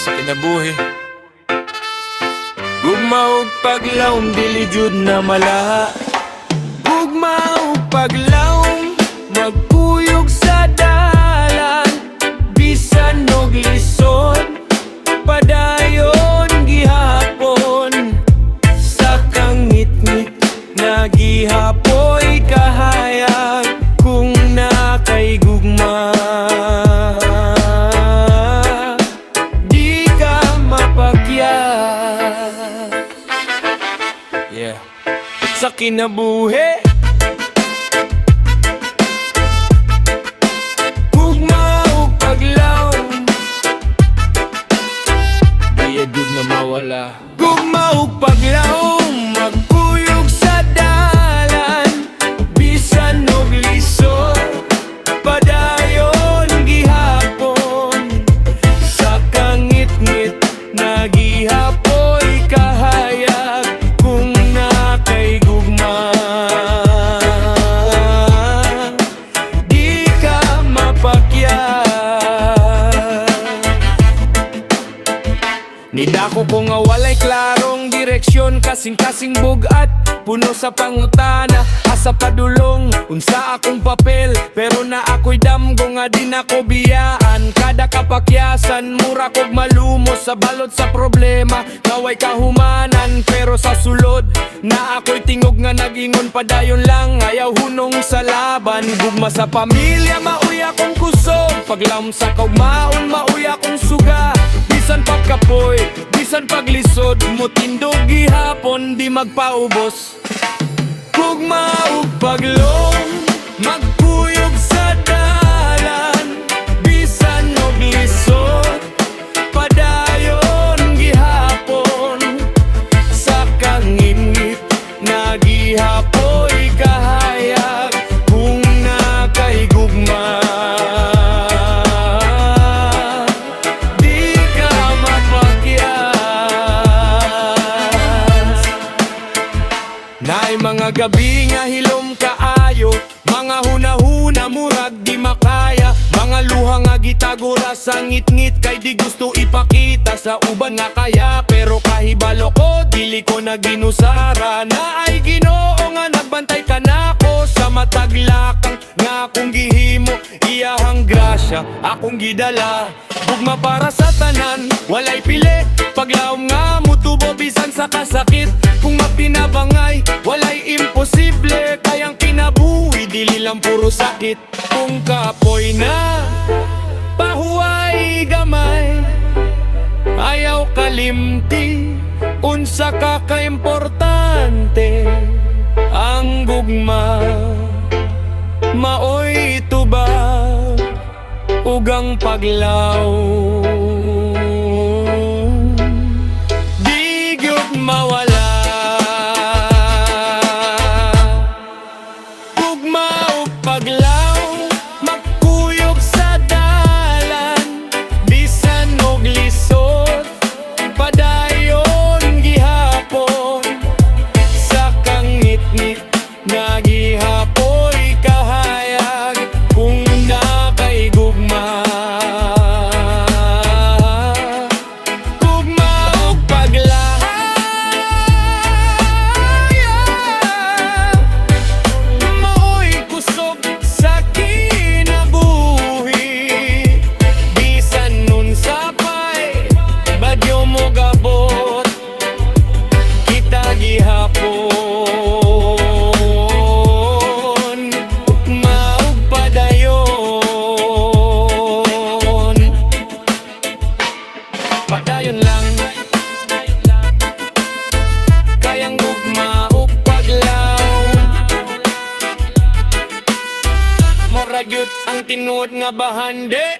sa kinabuhi. Gugma ug paglawom dili jud na malaha. Gugma ug paglawom magpuyog sa dalan, bisan og lisod padayon gihapon. Sa kangit-ngit na gihapoy kahayag kung nakay gugma. Di ka mapakyat, yeah, sa kinabuhi. Gugma ug paglawom di jud na mawala. Gugma ug paglawom magpuyog sa dalan, bisan og lisod padayon gihapon. Sa kangit-ngit na gihapoy kahayag kung nakay gugma. Di ka mapakyat. Nidako ko nga walay klarong direksyon, kasing-kasing bugat, puno sa pangutana, asa padulong, unsa akong papel, pero na ako'y damgo nga di nako biyaan. Kada kapakyasan, mura kog malumos sa balot sa problema, naway kahumanan, pero sa sulod, na ako'y tingog nga nagingon padayon lang, ayaw hunong sa laban. Gugma sa pamilya, mauy akong kusog, paglam sa kaugmaon, mauy akong suga. Bisan pagkapoy, bisan paglisod, mutindog gihapon, di magpaubos. Gugma ug paglawom magpuyog sa dalan, bisan og lisod padayon gihapon. Sa kangit-ngit na gihapoy kahayag kung nakay gugma. Naay mga gabi nga hilom kaayo, mga hunahuna murag di makaya, mga luha nga gitagura sa ngit-ngit kay di gusto ipakita sa uban nga kaya. Pero kahibalo ko dili ko na ginusara, na ay Ginoo nga nagbantay kanako sa mataglakang nga akong gihimo. Iyahang grasya akong gidala, gugma para sa tanan, walay pili. Paglawom nga mutubo bisan sa kasakit, kung mapinabangay walay imposible. Kayang kinabuhi dili lang puro sakit. Kung kapoy na pahuway gamay, ayaw kalimti, unsa ka kaimportante. Ang gugma maoy tubag ugang paglawom, di gyud mawala. Gugma ug paglawom magpuyog sa dalan, bisan og lisod padayon gihapon. Sa kangit-ngit na gihapoy kahayag kung nakay gugma. Gugma ug paglawom maoy kusog sa kinabuhi, bisan nun sapay bagyo mo gabot kita gihapon. Maog padayon, padayon lang, kayang gugma ug paglawom. Murag yun ang tinuod nga bahande.